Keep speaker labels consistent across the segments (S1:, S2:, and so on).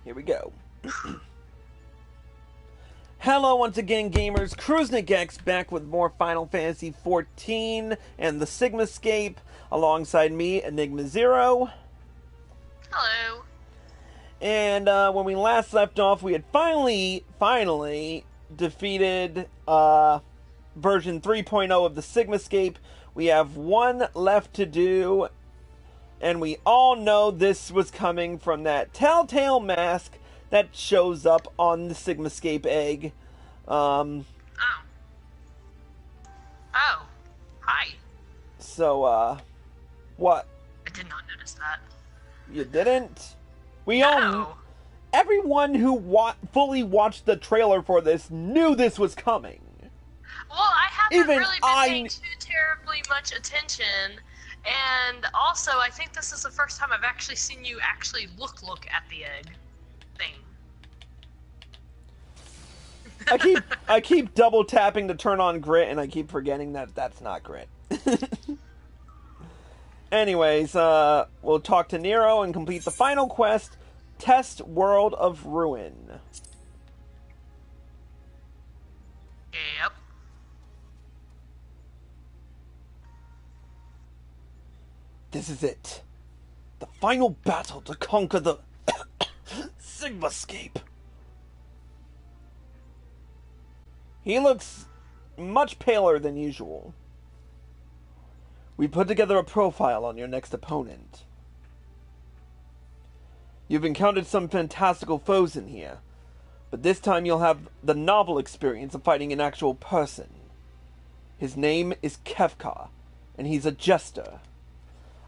S1: Here we go. Hello once again, gamers. Kruznikx back with more Final Fantasy XIV and the Sigmascape, alongside me, Enigma Zero.
S2: Hello.
S1: And when we last left off, we had finally defeated version 3.0 of the Sigmascape. We have one left to do, and we all know this was coming from that telltale mask that shows up on the Sigmascape egg.
S2: Oh, hi.
S1: So, what?
S2: I did not notice that.
S1: You didn't?
S2: No.
S1: Everyone who fully watched the trailer for this knew this was coming.
S2: Well, I haven't
S1: Even
S2: really been paying too terribly much attention, and also I think this is the first time I've actually seen you actually look at the egg thing.
S1: I keep double tapping to turn on grit, and I keep forgetting that that's not grit. Anyways, we'll talk to Nero and complete the final quest, Test World of Ruin.
S2: Yep.
S1: This is it. The final battle to conquer the Sigmascape. He looks much paler than usual. We put together a profile on your next opponent. You've encountered some fantastical foes in here, but this time you'll have the novel experience of fighting an actual person. His name is Kefka, and he's a jester.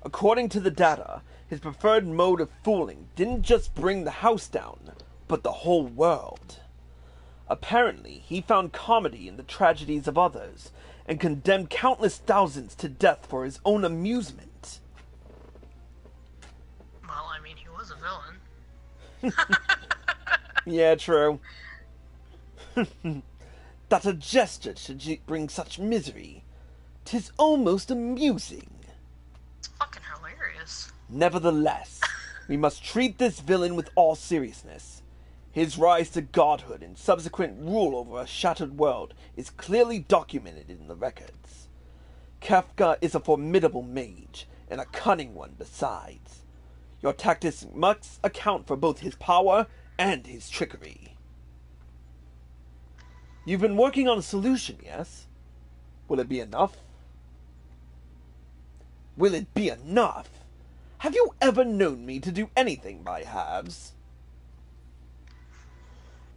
S1: According to the data, his preferred mode of fooling didn't just bring the house down, but the whole world. Apparently, he found comedy in the tragedies of others, and condemned countless thousands to death for his own amusement.
S2: Well, I mean, he was a villain.
S1: Yeah, true. That a gesture should bring such misery. 'Tis almost amusing.
S2: It's fucking hilarious.
S1: Nevertheless, we must treat this villain with all seriousness. His rise to godhood and subsequent rule over a shattered world is clearly documented in the records. Kefka is a formidable mage, and a cunning one besides. Your tactics must account for both his power and his trickery. You've been working on a solution, yes? Will it be enough? Will it be enough? Have you ever known me to do anything by halves?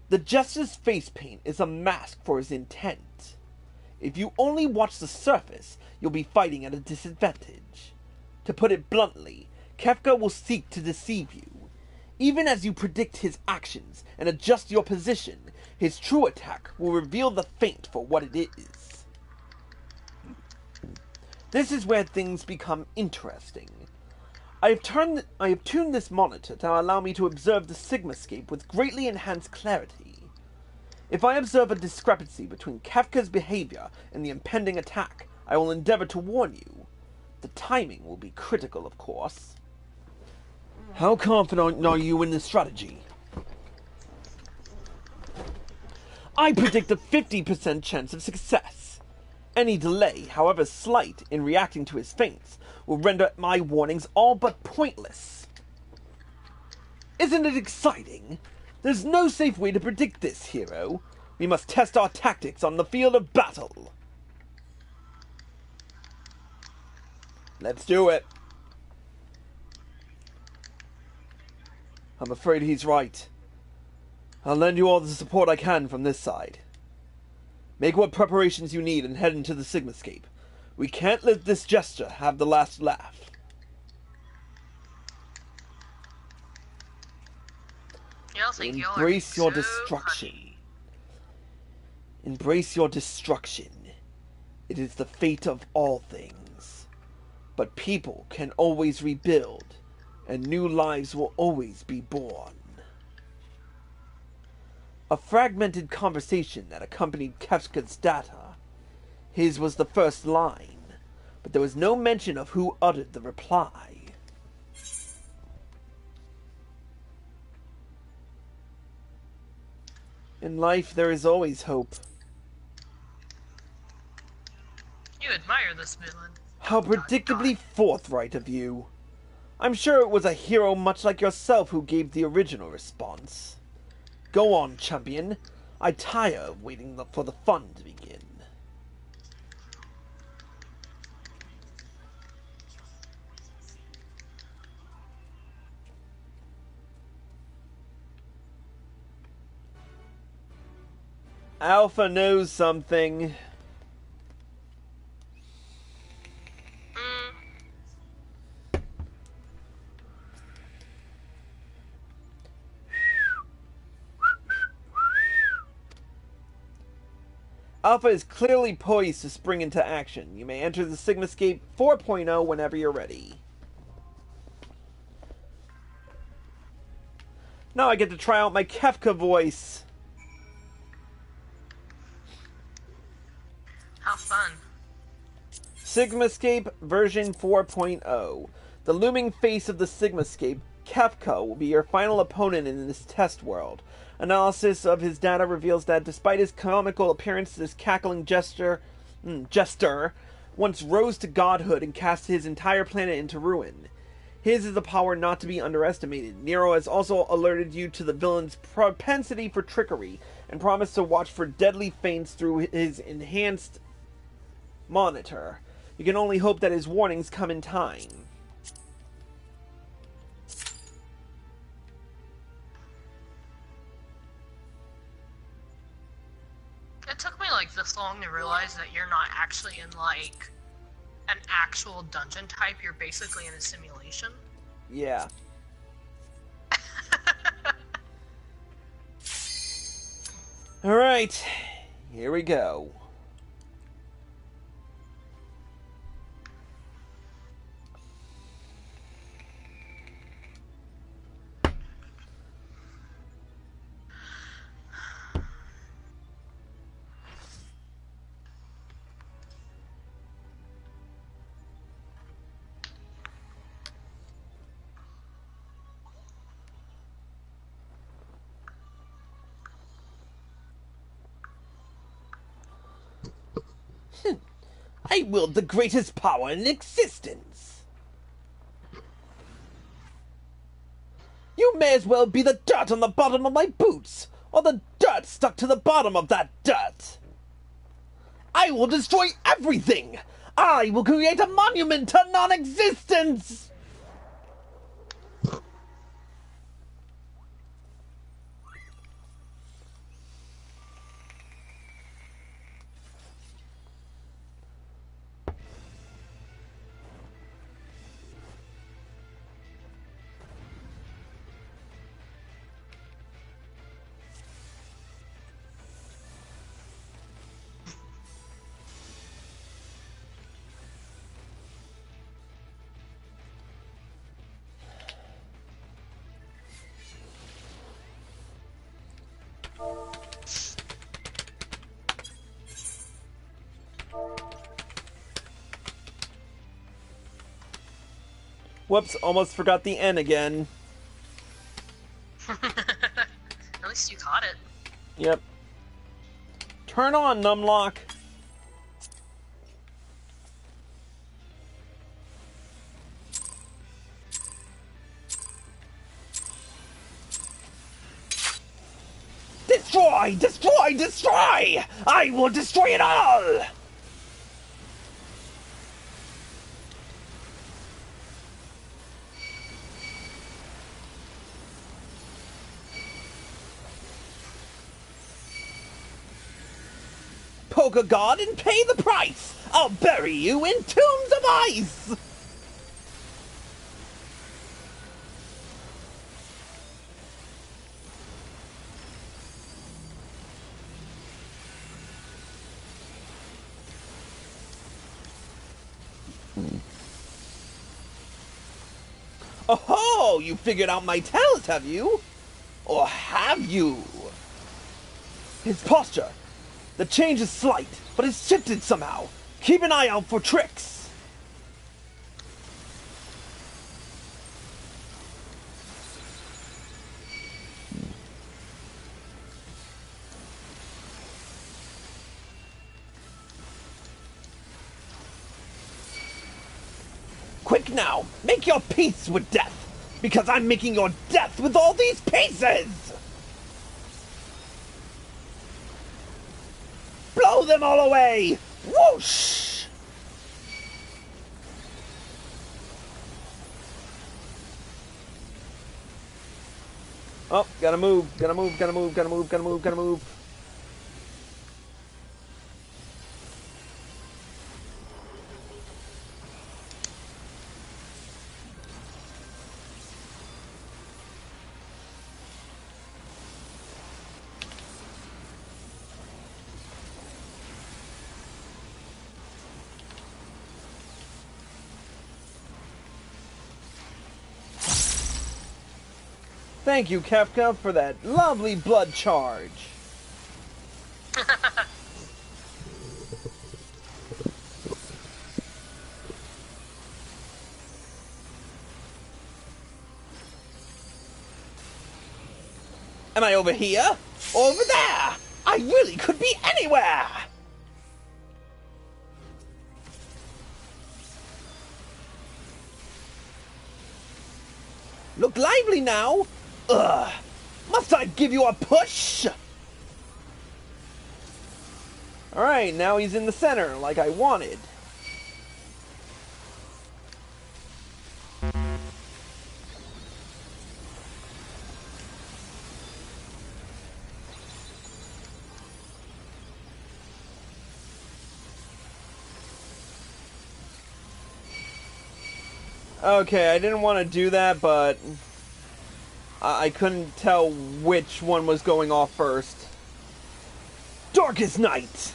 S1: The jester's face paint is a mask for his intent. If you only watch the surface, you'll be fighting at a disadvantage. To put it bluntly, Kefka will seek to deceive you. Even as you predict his actions and adjust your position, his true attack will reveal the feint for what it is. This is where things become interesting. I have tuned this monitor to allow me to observe the Sigmascape with greatly enhanced clarity. If I observe a discrepancy between Kefka's behavior and the impending attack, I will endeavor to warn you. The timing will be critical, of course. How confident are you in this strategy? I predict a 50% chance of success. Any delay, however slight, in reacting to his feints will render my warnings all but pointless. Isn't it exciting? There's no safe way to predict this, hero. We must test our tactics on the field of battle. Let's do it. I'm afraid he's right. I'll lend you all the support I can from this side. Make what preparations you need and head into the Sigmascape. We can't let this jester have the last laugh. Embrace your destruction. Embrace your destruction. It is the fate of all things. But people can always rebuild, and new lives will always be born. A fragmented conversation that accompanied Kefka's data. His was the first line, but there was no mention of who uttered the reply. In life, there is always hope.
S2: You admire this villain.
S1: How predictably forthright of you. I'm sure it was a hero much like yourself who gave the original response. Go on, champion. I tire of waiting for the fun to begin. Alpha knows something. Alpha is clearly poised to spring into action. You may enter the Sigmascape 4.0 whenever you're ready. Now I get to try out my Kefka voice.
S2: How fun.
S1: Sigmascape version 4.0. The looming face of the Sigmascape, Kefka, will be your final opponent in this test world. Analysis of his data reveals that despite his comical appearance, this cackling jester once rose to godhood and cast his entire planet into ruin. His is a power not to be underestimated. Nero has also alerted you to the villain's propensity for trickery and promised to watch for deadly feints through his enhanced monitor. You can only hope that his warnings come in time.
S2: It took me like this long to realize that you're not actually in like an actual dungeon type. You're basically in a simulation.
S1: Yeah. Alright, here we go. I wield the greatest power in existence. You may as well be the dirt on the bottom of my boots, or the dirt stuck to the bottom of that dirt. I will destroy everything. I will create a monument to non-existence. Whoops, almost forgot the N again.
S2: At least you caught it.
S1: Yep. Turn on, Numlock. Destroy! Destroy! Destroy! I will destroy it all! Poke a god and pay the price! I'll bury you in tombs of ice! Oh, you figured out my talent, have you? Or have you? His posture. The change is slight, but it's shifted somehow. Keep an eye out for tricks. Quick now, make your peace with death, because I'm making your death with all these pieces! Blow them all away! Whoosh! Oh, gotta move, gotta move, gotta move, gotta move, gotta move, gotta move. Thank you, Kefka, for that lovely blood charge. Am I over here? Over there? I really could be anywhere! Look lively now! Ugh! Must I give you a push? Alright, now he's in the center, like I wanted. Okay, I didn't want to do that, but I couldn't tell which one was going off first. Darkest night!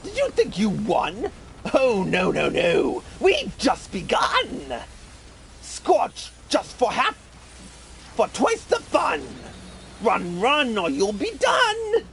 S1: Did you think you won? Oh, no, no, no. We've just begun. Scorch just for twice the fun. Run, run, or you'll be done!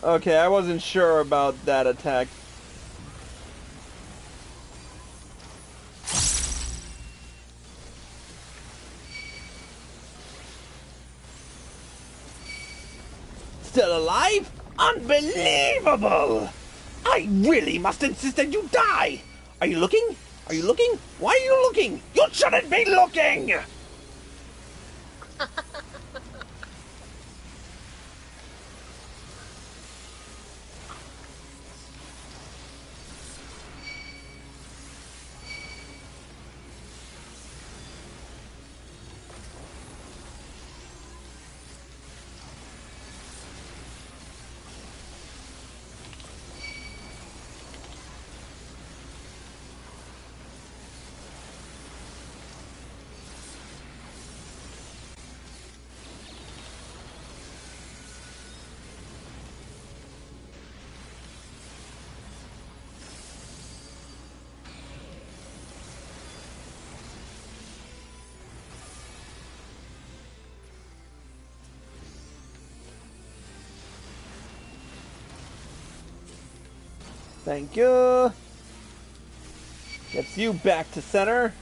S1: Okay, I wasn't sure about that attack. Still alive? Unbelievable! I really must insist that you die! Are you looking? Are you looking? Why are you looking? You shouldn't be looking! Thank you. Gets you back to center.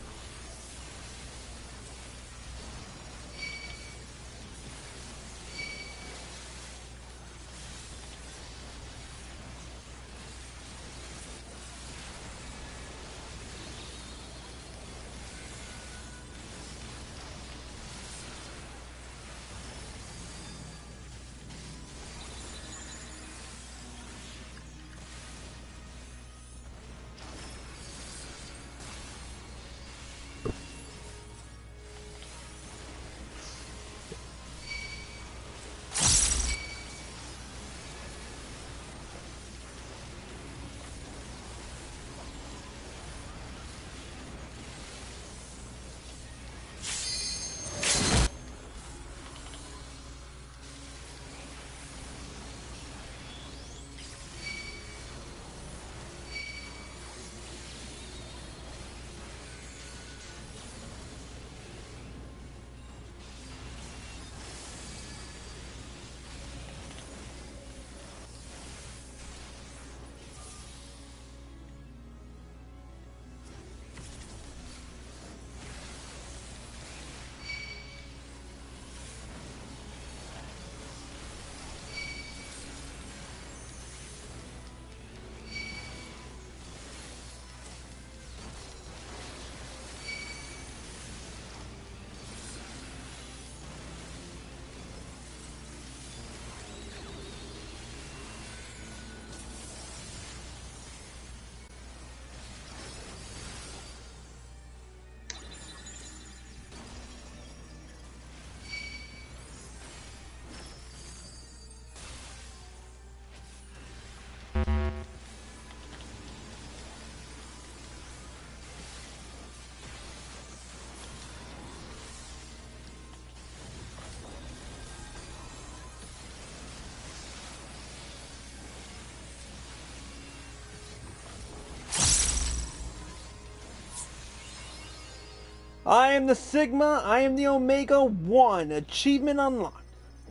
S1: I am the Sigma, I am the Omega 1. Achievement unlocked.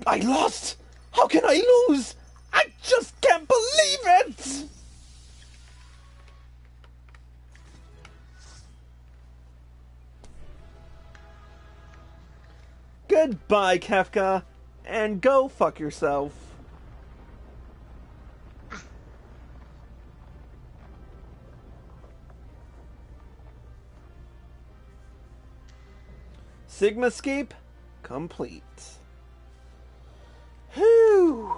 S1: I lost! How can I lose? I just can't believe it! Goodbye, Kefka, and go fuck yourself. Sigmascape complete. Whew.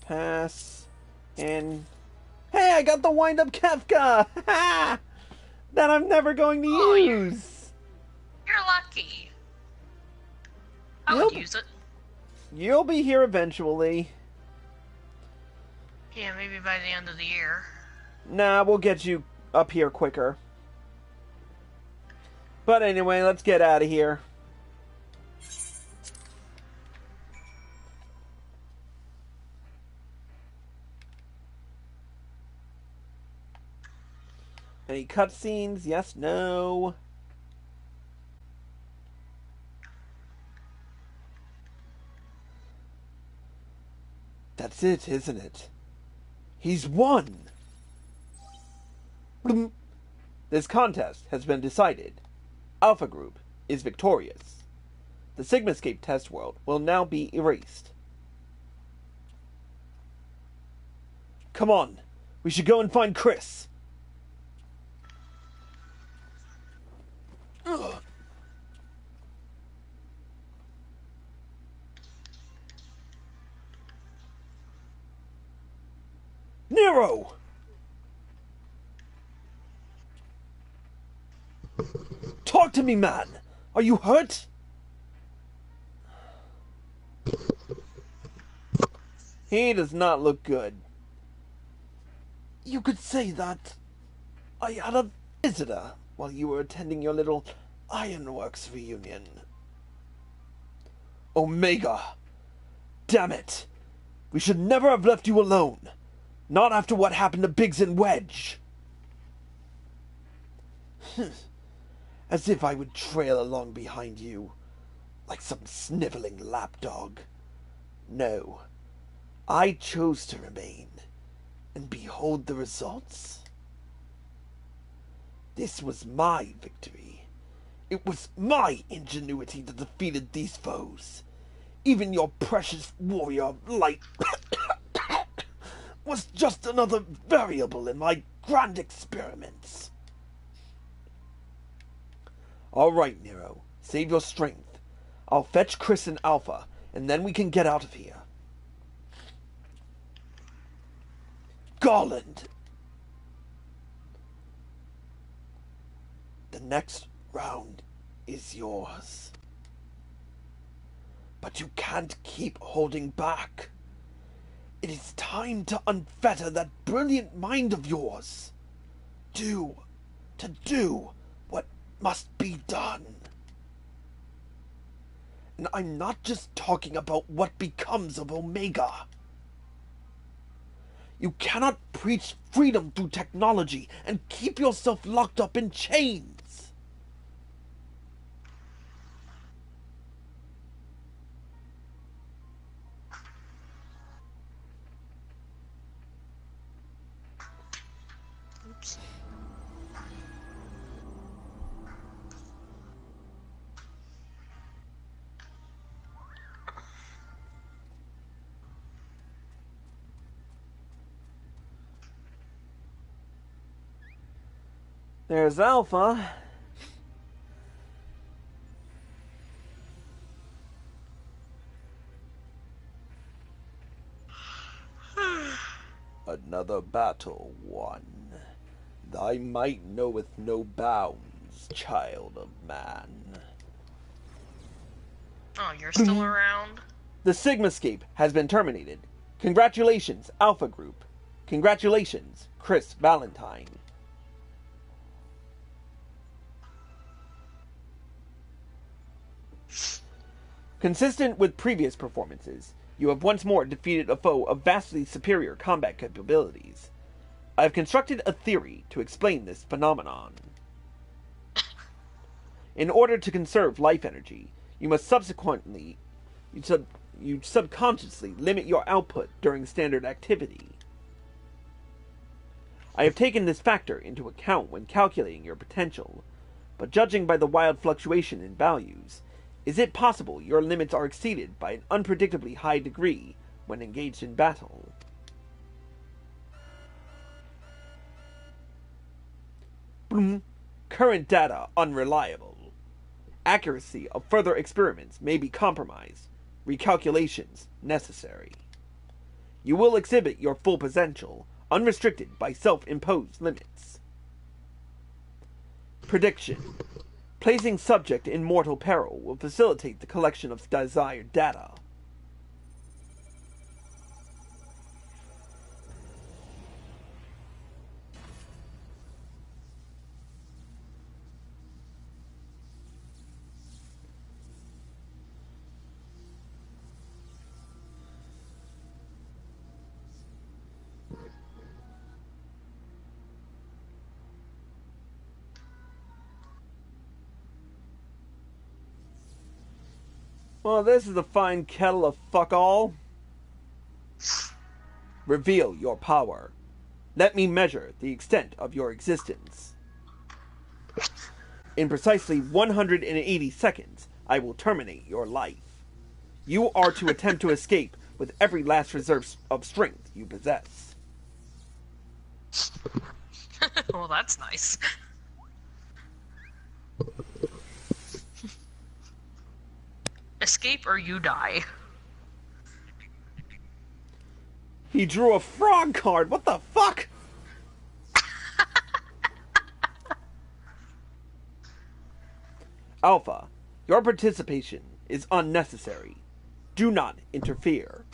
S1: Pass, and hey, I got the wind-up Kefka! That I'm never going to use!
S2: You're lucky. I would use it.
S1: You'll be here eventually.
S2: Yeah, maybe by the end of the year.
S1: Nah, we'll get you up here quicker. But anyway, let's get out of here. Any cutscenes? Yes, no. That's it, isn't it? He's won! This contest has been decided. Alpha Group is victorious. The Sigmascape test world will now be erased. Come on, we should go and find Chris. Ugh. Nero! Talk to me, man! Are you hurt? He does not look good. You could say that. I had a visitor while you were attending your little Ironworks reunion. Omega! Damn it! We should never have left you alone. Not after what happened to Biggs and Wedge. As if I would trail along behind you, like some sniveling lapdog. No, I chose to remain, and behold the results. This was my victory. It was my ingenuity that defeated these foes. Even your precious warrior of light was just another variable in my grand experiments. All right, Nero. Save your strength. I'll fetch Chris and Alpha, and then we can get out of here. Garland! The next round is yours. But you can't keep holding back. It is time to unfetter that brilliant mind of yours. Do what must be done. And I'm not just talking about what becomes of Omega. You cannot preach freedom through technology and keep yourself locked up in chains.
S2: Oops.
S1: There's Alpha. Another battle won. Thy might knoweth no bounds, child of man.
S2: Oh, you're still around?
S1: The Sigmascape has been terminated. Congratulations, Alpha Group. Congratulations, Chris Valentine. Consistent with previous performances, you have once more defeated a foe of vastly superior combat capabilities. I have constructed a theory to explain this phenomenon. In order to conserve life energy, you must subconsciously limit your output during standard activity. I have taken this factor into account when calculating your potential, but judging by the wild fluctuation in values, is it possible your limits are exceeded by an unpredictably high degree when engaged in battle? Current data unreliable. Accuracy of further experiments may be compromised. Recalculations necessary. You will exhibit your full potential, unrestricted by self-imposed limits. Prediction. Placing subject in mortal peril will facilitate the collection of desired data. Well, this is a fine kettle of fuck-all. Reveal your power. Let me measure the extent of your existence. In precisely 180 seconds, I will terminate your life. You are to attempt to escape with every last reserve of strength you possess.
S2: Well, that's nice. Escape or you die.
S1: He drew a frog card. What the fuck? Alpha, your participation is unnecessary. Do not interfere.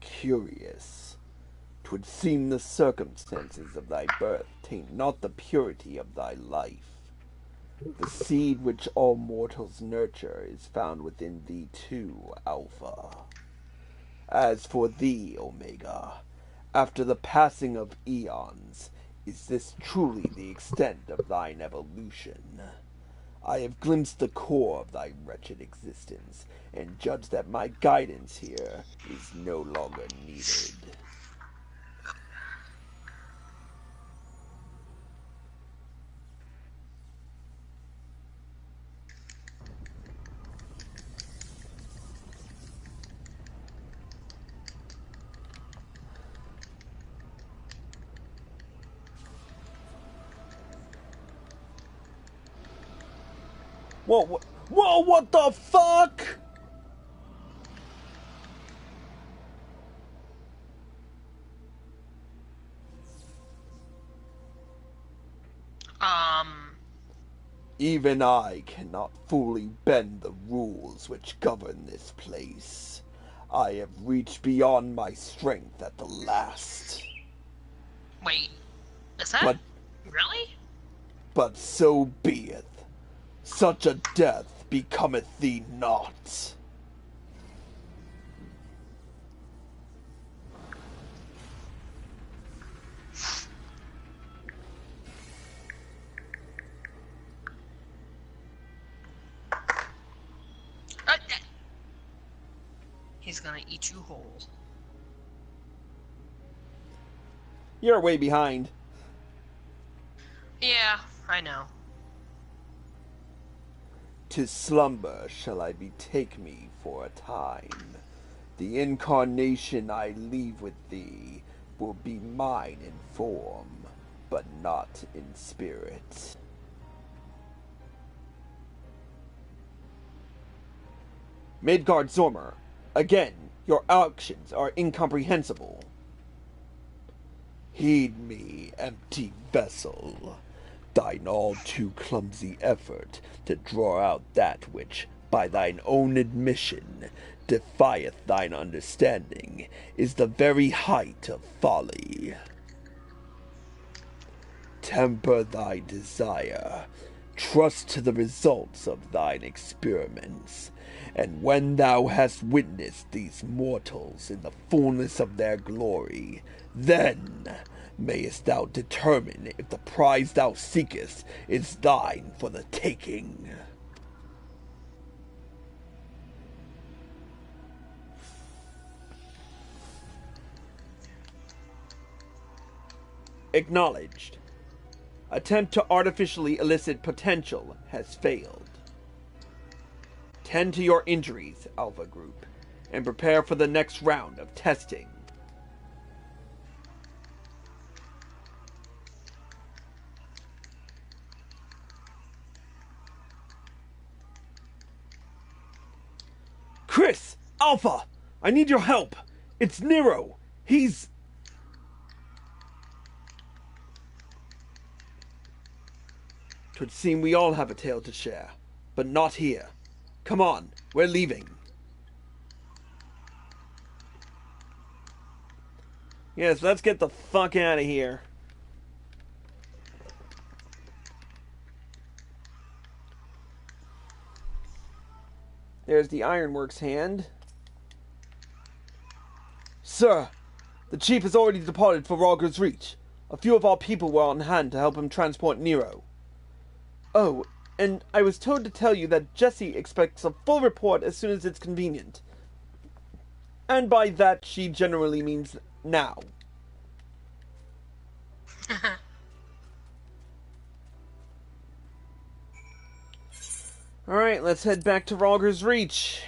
S1: Curious. 'Twould seem the circumstances of thy birth taint not the purity of thy life. The seed which all mortals nurture is found within thee too, Alpha. As for thee, Omega, after the passing of eons, is this truly the extent of thine evolution? I have glimpsed the core of thy wretched existence, and judge that my guidance here is no longer needed. Whoa, what the fuck? Even I cannot fully bend the rules which govern this place. I have reached beyond my strength at the last.
S2: Wait, is that really?
S1: But so beeth. Such a death becometh thee not.
S2: He's gonna eat you whole.
S1: You're way behind.
S2: Yeah, I know.
S1: To slumber shall I betake me for a time. The incarnation I leave with thee will be mine in form, but not in spirit. Midgard Zormer, again, your actions are incomprehensible. Heed me, empty vessel. thine all too clumsy effort to draw out that which, by thine own admission, defieth thine understanding, is the very height of folly. Temper thy desire, trust to the results of thine experiments, and when thou hast witnessed these mortals in the fullness of their glory, then mayest thou determine if the prize thou seekest is thine for the taking. Acknowledged. Attempt to artificially elicit potential has failed. Tend to your injuries, Alpha Group, and prepare for the next round of testing. Chris! Alpha! I need your help! It's Nero! He's... Twould seem we all have a tale to share, but not here. Come on, we're leaving. Yes, let's get the fuck out of here. There's the Ironworks hand. Sir, the chief has already departed for Rogger's Reach. A few of our people were on hand to help him transport Nero. Oh, and I was told to tell you that Jessie expects a full report as soon as it's convenient. And by that, she generally means now. Alright, let's head back to Rogger's Reach.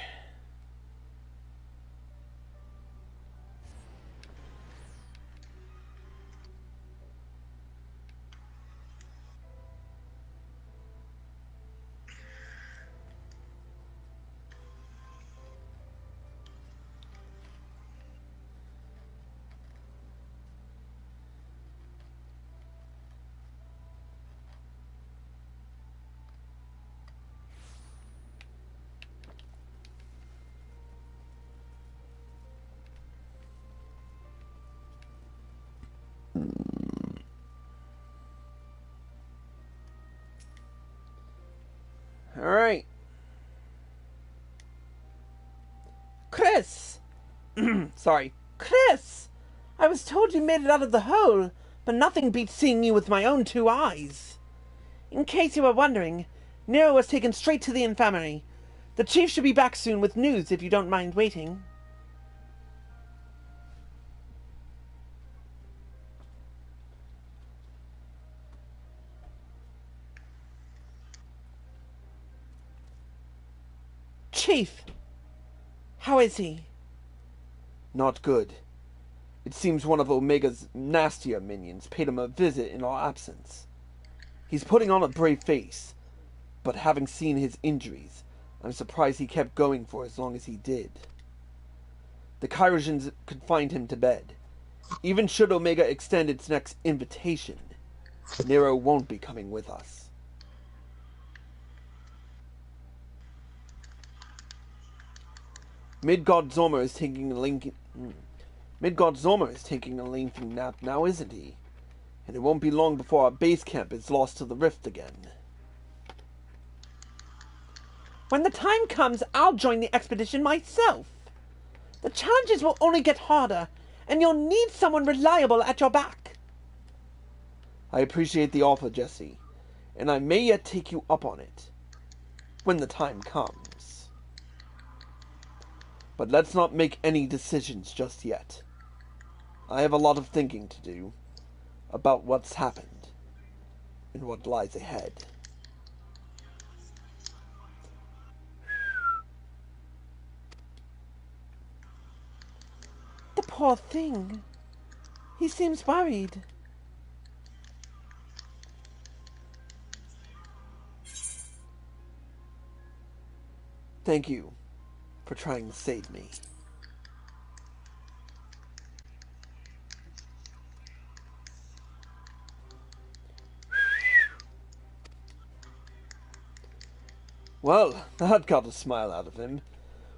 S1: Alright. Chris! Sorry. Chris! I was told you made it out of the hole, but nothing beats seeing you with my own two eyes. In case you were wondering, Nero was taken straight to the infirmary. The chief should be back soon with news if you don't mind waiting. Chief! How is he? Not good. It seems one of Omega's nastier minions paid him a visit in our absence. He's putting on a brave face, but having seen his injuries, I'm surprised he kept going for as long as he did. The Chirurgians confined him to bed. Even should Omega extend its next invitation, Nero won't be coming with us. Midgard Zormer is taking a lengthy nap now, isn't he? And it won't be long before our base camp is lost to the rift again. When the time comes, I'll join the expedition myself. The challenges will only get harder, and you'll need someone reliable at your back. I appreciate the offer, Jesse, and I may yet take you up on it, when the time comes. But let's not make any decisions just yet. I have a lot of thinking to do about what's happened and what lies ahead. The poor thing. He seems worried. Thank you for trying to save me. Well, that got a smile out of him.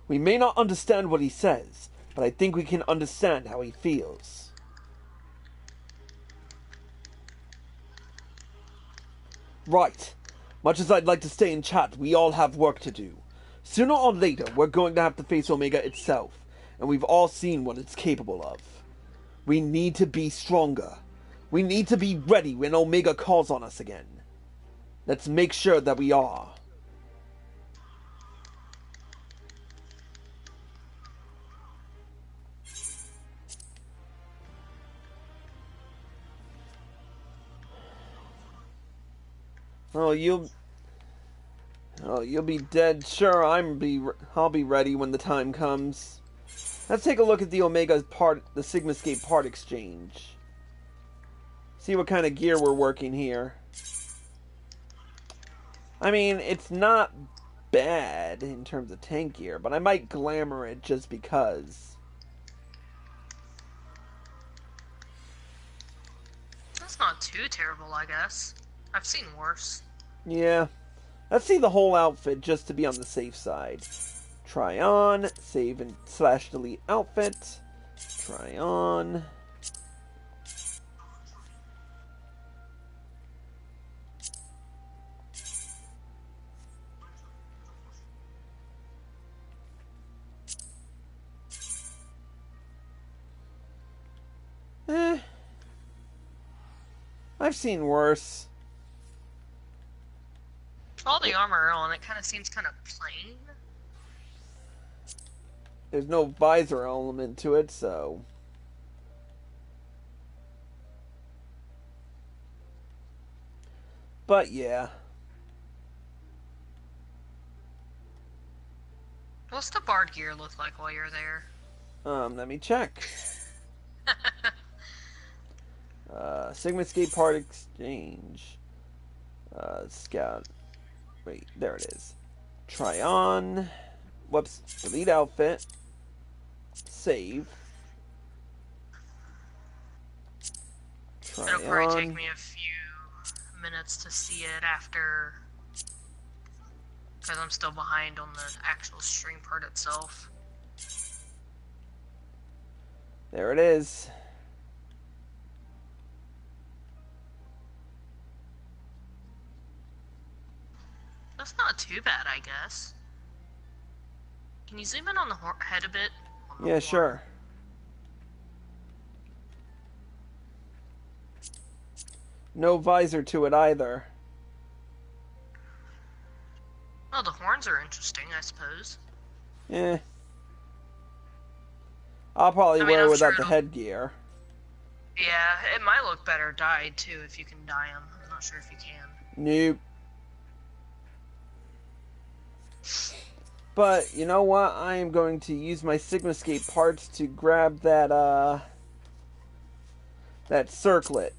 S1: We may not understand what he says, but I think we can understand how he feels. Right. Much as I'd like to stay and chat, we all have work to do. Sooner or later, we're going to have to face Omega itself, and we've all seen what it's capable of. We need to be stronger. We need to be ready when Omega calls on us again. Let's make sure that we are. Oh, you'll be dead. Sure, I'll be ready when the time comes. Let's take a look at the the Sigmascape part exchange. See what kind of gear we're working here. I mean, it's not bad in terms of tank gear, but I might glamour it just because.
S2: That's not too terrible, I guess. I've seen worse.
S1: Yeah. Let's see the whole outfit just to be on the safe side. Try on, save and /delete outfit. Try on. I've seen worse.
S2: All the armor on it kind of seems kind of plain.
S1: There's no visor element to it, so. But yeah.
S2: What's the bard gear look like while you're there?
S1: Let me check. Sigmascape part exchange. Scout. Wait, there it is. Try on. Whoops. Delete outfit. Save. Try
S2: It'll probably
S1: on.
S2: take me a few minutes to see it after, because I'm still behind on the actual stream part itself.
S1: There it is.
S2: That's not too bad, I guess. Can you zoom in on the head a bit?
S1: Yeah, sure. No visor to it either.
S2: Well, the horns are interesting, I suppose.
S1: Eh. I'll probably wear it without the headgear.
S2: Yeah, it might look better dyed, too, if you can dye them. I'm not sure if you can.
S1: Nope. But, you know what? I am going to use my Sigmascape parts to grab that, that circlet.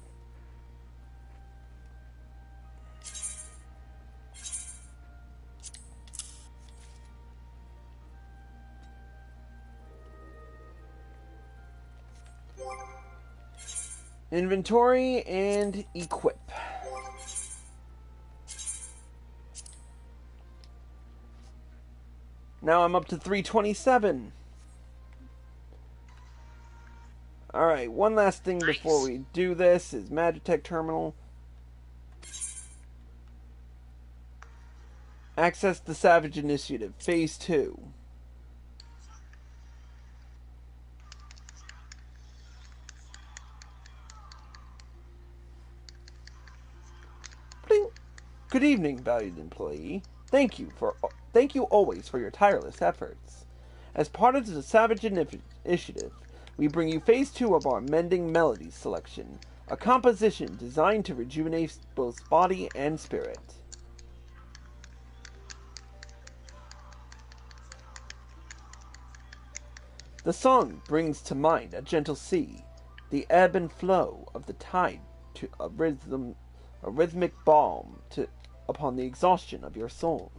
S1: Inventory and equip. Now I'm up to 327. Alright, one last thing before we do this is Magitech Terminal. Access the Savage Initiative, Phase 2. Bling. Good evening, valued employee. Thank you always for your tireless efforts. As part of the Savage Initiative, we bring you Phase 2 of our Mending Melodies selection, a composition designed to rejuvenate both body and spirit. The song brings to mind a gentle sea, the ebb and flow of the tide to a rhythmic balm upon the exhaustion of your soul.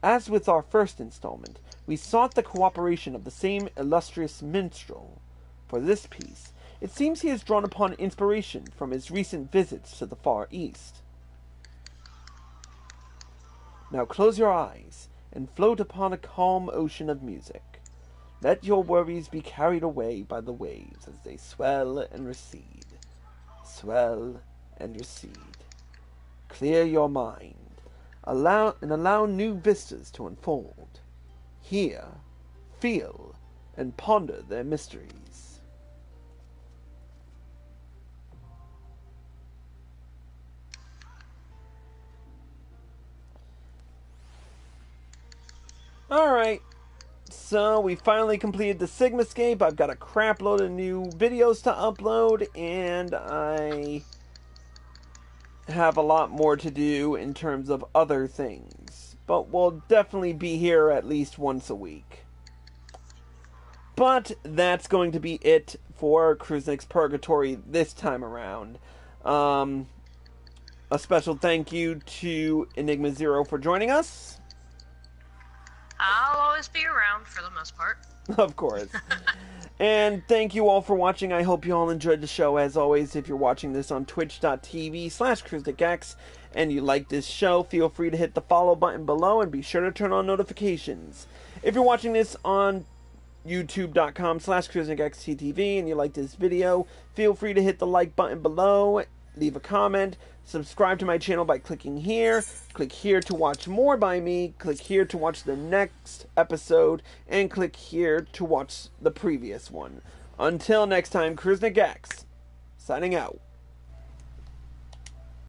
S1: As with our first installment, we sought the cooperation of the same illustrious minstrel. For this piece, it seems he has drawn upon inspiration from his recent visits to the Far East. Now close your eyes and float upon a calm ocean of music. Let your worries be carried away by the waves as they swell and recede. Swell and recede. Clear your mind. Allow new vistas to unfold. Hear, feel, and ponder their mysteries. Alright, so we finally completed the Sigmascape. I've got a crap load of new videos to upload, and I have a lot more to do in terms of other things. But we'll definitely be here at least once a week. But that's going to be it for Kruznik's Purgatory this time around. A special thank you to Enigma Zero for joining us.
S2: I'll always be around for the most part.
S1: Of course. And thank you all for watching. I hope you all enjoyed the show. As always, if you're watching this on twitch.tv/KruznikX and you like this show, feel free to hit the follow button below and be sure to turn on notifications. If you're watching this on youtube.com/KruznikXTV and you like this video, feel free to hit the like button below, leave a comment, subscribe to my channel by clicking here, click here to watch more by me, click here to watch the next episode, and click here to watch the previous one. Until next time, KruznikX, signing out.